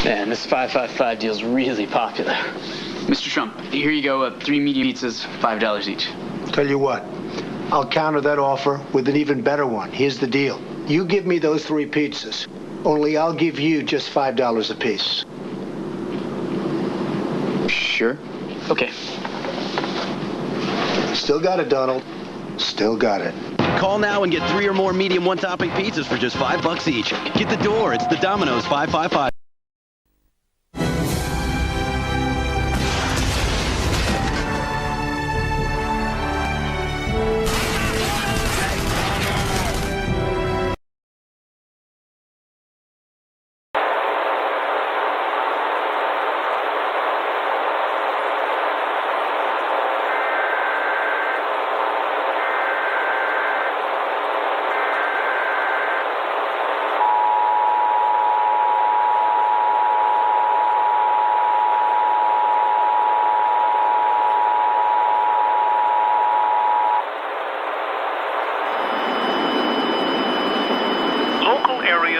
Man, this 555 deal's really popular. Mr. Trump, here you go, 3 medium pizzas, $5 each. Tell you what, I'll counter that offer with an even better one. Here's the deal. You give me those 3 pizzas, only I'll give you just $5 apiece. Sure. Okay. Still got it, Donald. Still got it. Call now and get 3 or more medium one-topping pizzas for just $5 each. Get the door. It's the Domino's 555.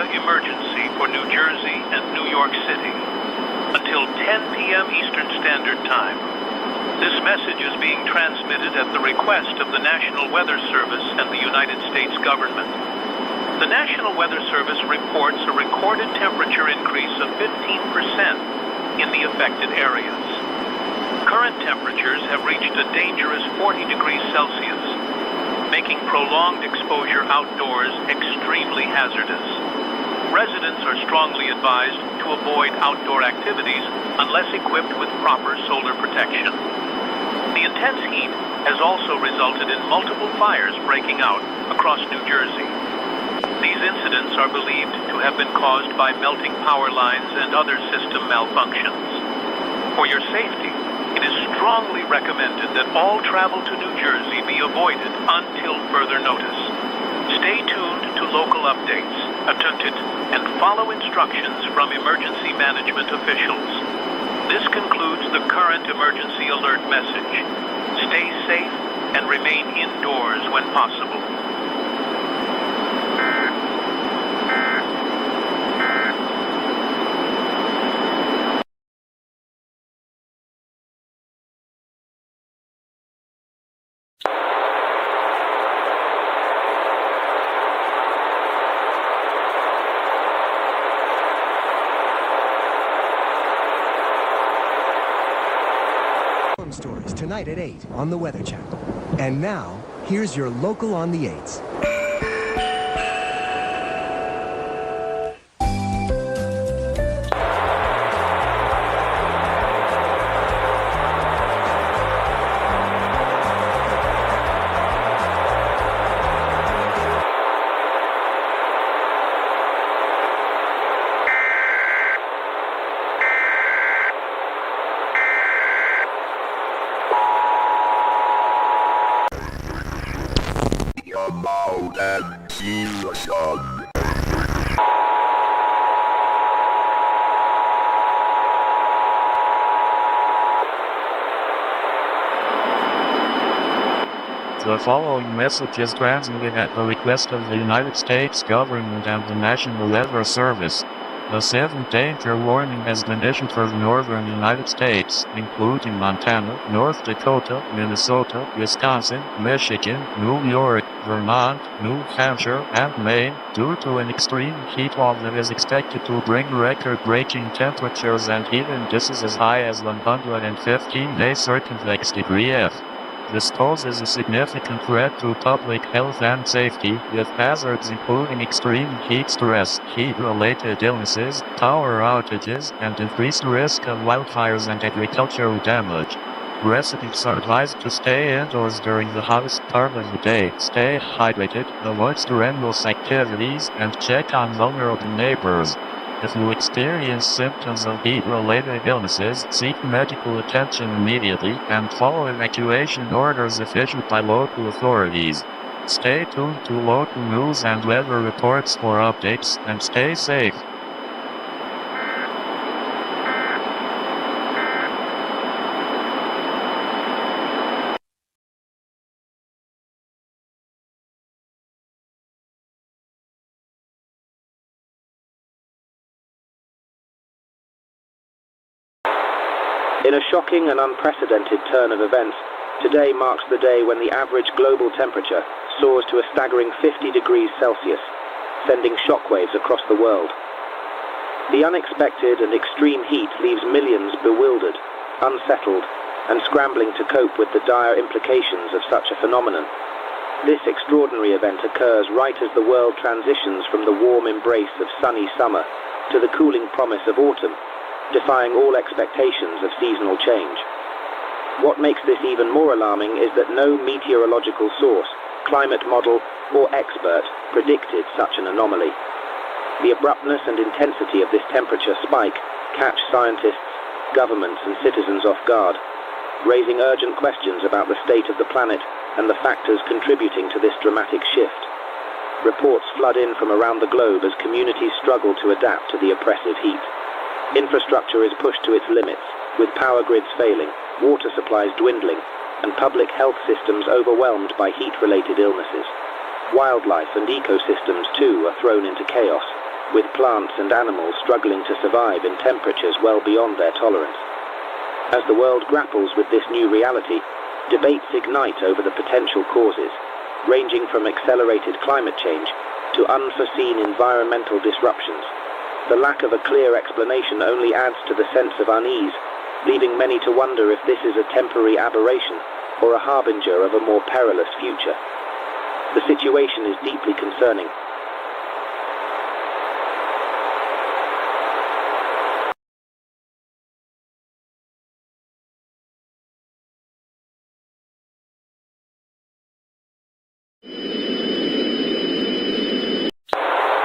Emergency for New Jersey and New York City until 10 p.m. Eastern Standard Time. This message is being transmitted at the request of the National Weather Service and the United States government. The National Weather Service reports a recorded temperature increase of 15% in the affected areas. Current temperatures have reached a dangerous 40 degrees Celsius, making prolonged exposure outdoors extremely hazardous. Residents are strongly advised to avoid outdoor activities unless equipped with proper solar protection. The intense heat has also resulted in multiple fires breaking out across New Jersey. These incidents are believed to have been caused by melting power lines and other system malfunctions. For your safety, it is strongly recommended that all travel to New Jersey be avoided until further notice. Stay tuned to local updates, and follow instructions from emergency management officials. This concludes the current emergency alert message. Stay safe and remain indoors when possible. Stories tonight at 8 on the Weather Channel. And now, here's your local on the 8s. The following message is transmitted at the request of the United States government and the National Weather Service. The seventh danger warning has been issued for the northern United States, including Montana, North Dakota, Minnesota, Wisconsin, Michigan, New York, Vermont, New Hampshire, and Maine, due to an extreme heat wave that is expected to bring record-breaking temperatures and heat indices as high as 115-day circumflex degree F. This poses a significant threat to public health and safety, with hazards including extreme heat stress, heat-related illnesses, power outages, and increased risk of wildfires and agricultural damage. Residents are advised to stay indoors during the hottest part of the day, stay hydrated, avoid strenuous activities, and check on vulnerable neighbors. If you experience symptoms of heat-related illnesses, seek medical attention immediately and follow evacuation orders if issued by local authorities. Stay tuned to local news and weather reports for updates, and stay safe. In a shocking and unprecedented turn of events, today marks the day when the average global temperature soars to a staggering 50 degrees Celsius, sending shockwaves across the world. The unexpected and extreme heat leaves millions bewildered, unsettled, and scrambling to cope with the dire implications of such a phenomenon. This extraordinary event occurs right as the world transitions from the warm embrace of sunny summer to the cooling promise of autumn, defying all expectations of seasonal change. What makes this even more alarming is that no meteorological source, climate model, or expert predicted such an anomaly. The abruptness and intensity of this temperature spike catch scientists, governments, and citizens off guard, raising urgent questions about the state of the planet and the factors contributing to this dramatic shift. Reports flood in from around the globe as communities struggle to adapt to the oppressive heat. Infrastructure is pushed to its limits, with power grids failing, water supplies dwindling, and public health systems overwhelmed by heat-related illnesses. Wildlife and ecosystems, too, are thrown into chaos, with plants and animals struggling to survive in temperatures well beyond their tolerance. As the world grapples with this new reality, debates ignite over the potential causes, ranging from accelerated climate change to unforeseen environmental disruptions. The lack of a clear explanation only adds to the sense of unease, leaving many to wonder if this is a temporary aberration or a harbinger of a more perilous future. The situation is deeply concerning.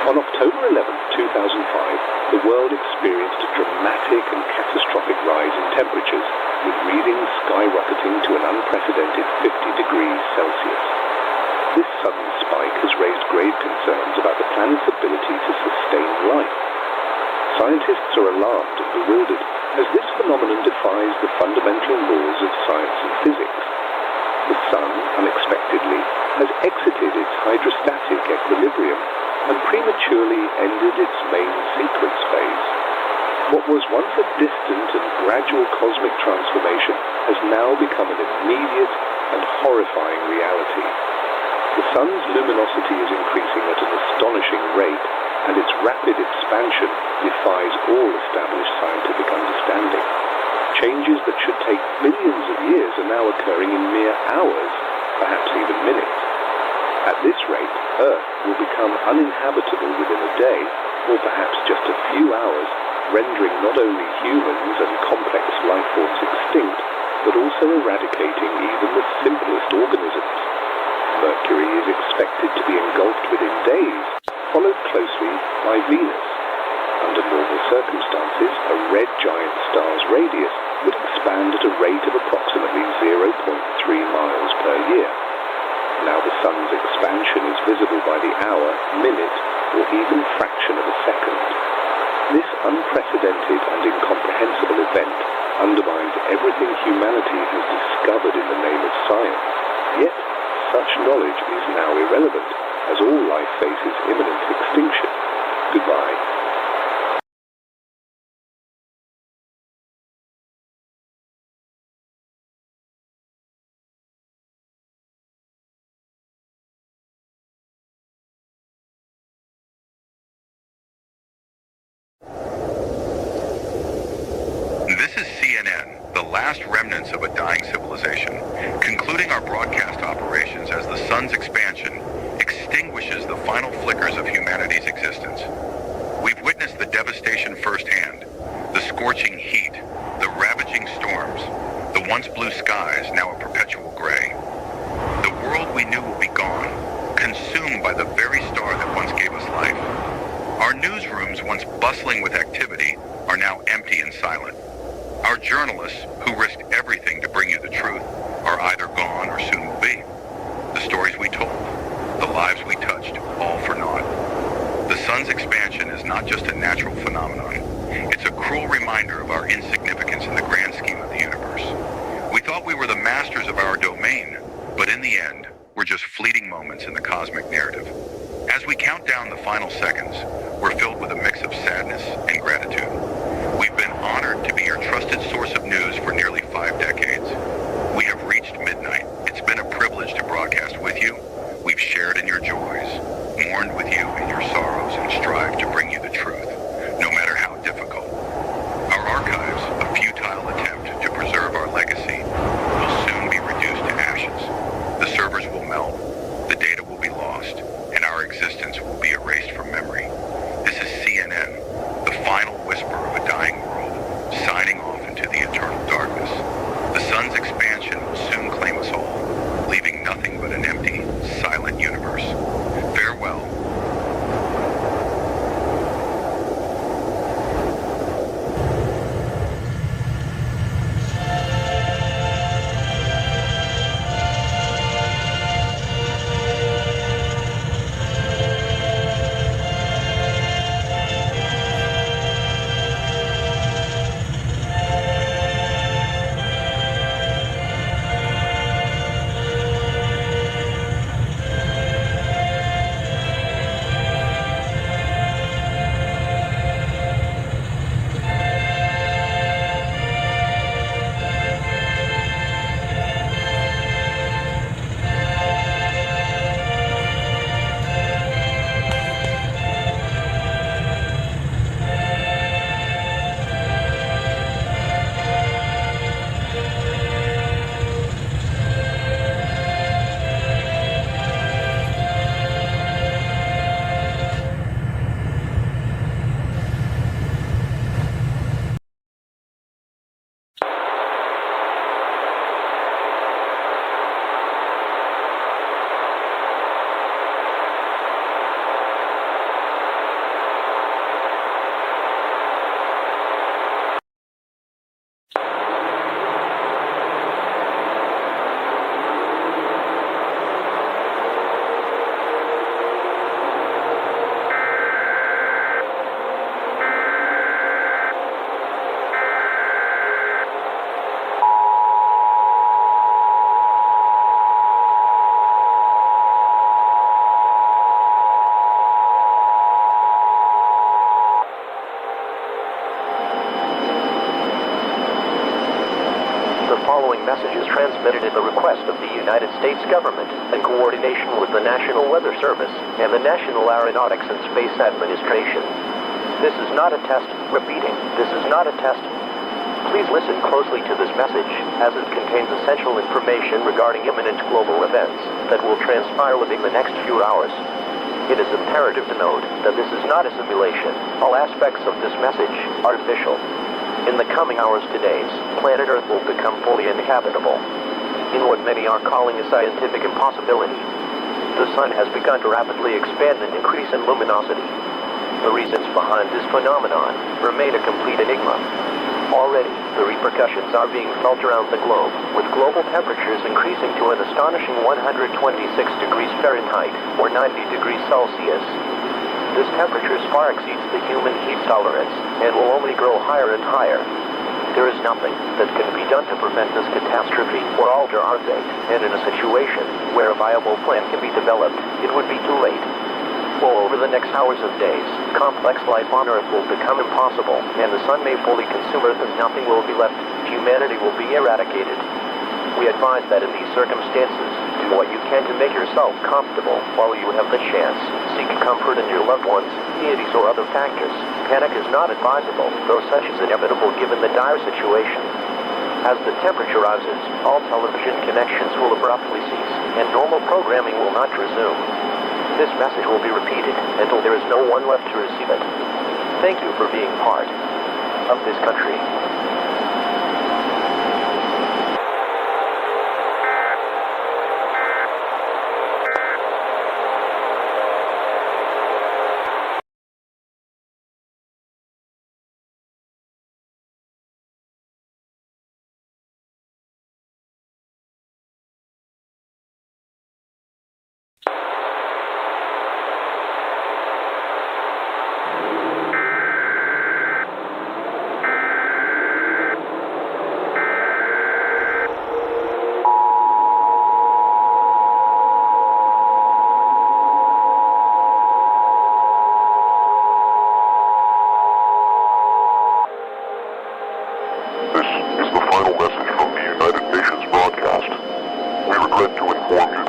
On October 11, 2005, the world experienced a dramatic and catastrophic rise in temperatures, with readings skyrocketing to an unprecedented 50 degrees Celsius. This sudden spike has raised grave concerns about the planet's ability to sustain life. Scientists are alarmed and bewildered, as this phenomenon defies the fundamental laws of science and physics. The Sun, unexpectedly, has exited its hydrostatic equilibrium and prematurely ended its main sequence phase. What was once a distant and gradual cosmic transformation has now become an immediate and horrifying reality. The Sun's luminosity is increasing at an astonishing rate, and its rapid expansion defies all established scientific understanding. Changes that should take billions of years are now occurring in mere hours, perhaps even minutes. At this rate, Earth will become uninhabitable within a day, or perhaps just a few hours, rendering not only humans and complex life forms extinct, but also eradicating even the simplest organisms. Mercury is expected to be engulfed within days, followed closely by Venus. Under normal circumstances, a red giant star's radius would expand at a rate of approximately 0.3 miles per year. Now the Sun's expansion is visible by the hour, minute, or even fraction of a second. This unprecedented and incomprehensible event undermines everything humanity has discovered in the name of science. Yet, such knowledge is now irrelevant, as all life faces imminent extinction. Goodbye. last remnants of a dying civilization, concluding our broadcast operations as the sun's expansion extinguishes the final flickers of humanity's existence. We've witnessed the devastation firsthand, the scorching heat, the ravaging storms, the once blue skies now a perpetual gray. The world we knew will be gone, consumed by the very star that once gave us life. Our newsrooms, once bustling with activity, are now empty and silent. Our journalists, who risked everything to bring you the truth, are either gone or soon will be. The stories we told, the lives we touched, all for naught. The sun's expansion is not just a natural phenomenon. It's a cruel reminder of our insignificance in the grand scheme of the universe. We thought we were the masters of our domain, but in the end, we're just fleeting moments in the cosmic narrative. As we count down the final seconds, we're filled with a mix of sadness and gratitude. We've been honored to be your trusted source of news for nearly 5 decades. We have reached midnight. It's been a privilege to broadcast with you. We've shared in your joys, mourned with you in your sorrows, and strived to bring you the truth, no matter how difficult. Our archives, a futile attempt to preserve our legacy, will soon be reduced to ashes. The servers will melt, the data will be lost, and our existence will be erased from memory. This is CNN, the final whisper of a dying world, signing off into the eternal darkness. The sun's expansion will soon claim us all, leaving nothing but an empty, silent universe. Farewell. Messages transmitted at the request of the United States government in coordination with the National Weather Service and the National Aeronautics and Space Administration. This is not a test. Repeating, this is not a test. Please listen closely to this message, as it contains essential information regarding imminent global events that will transpire within the next few hours. It is imperative to note that this is not a simulation. All aspects of this message are official. In the coming hours to days, planet Earth will become fully inhabitable. In what many are calling a scientific impossibility, the sun has begun to rapidly expand and increase in luminosity. The reasons behind this phenomenon remain a complete enigma. Already, the repercussions are being felt around the globe, with global temperatures increasing to an astonishing 126 degrees Fahrenheit, or 90 degrees Celsius. This temperature far exceeds the human heat tolerance, and will only grow higher and higher. There is nothing that can be done to prevent this catastrophe or alter our fate, and in a situation where a viable plan can be developed, it would be too late. Well, over the next hours of days, complex life on Earth will become impossible, and the sun may fully consume Earth and nothing will be left. Humanity will be eradicated. We advise that in these circumstances, do what you can to make yourself comfortable while you have the chance. Seek comfort in your loved ones, deities, or other factors. Panic is not advisable, though such is inevitable given the dire situation. As the temperature rises, all television connections will abruptly cease, and normal programming will not resume. This message will be repeated until there is no one left to receive it. Thank you for being part of this country. This is the final message from the United Nations broadcast. We regret to inform you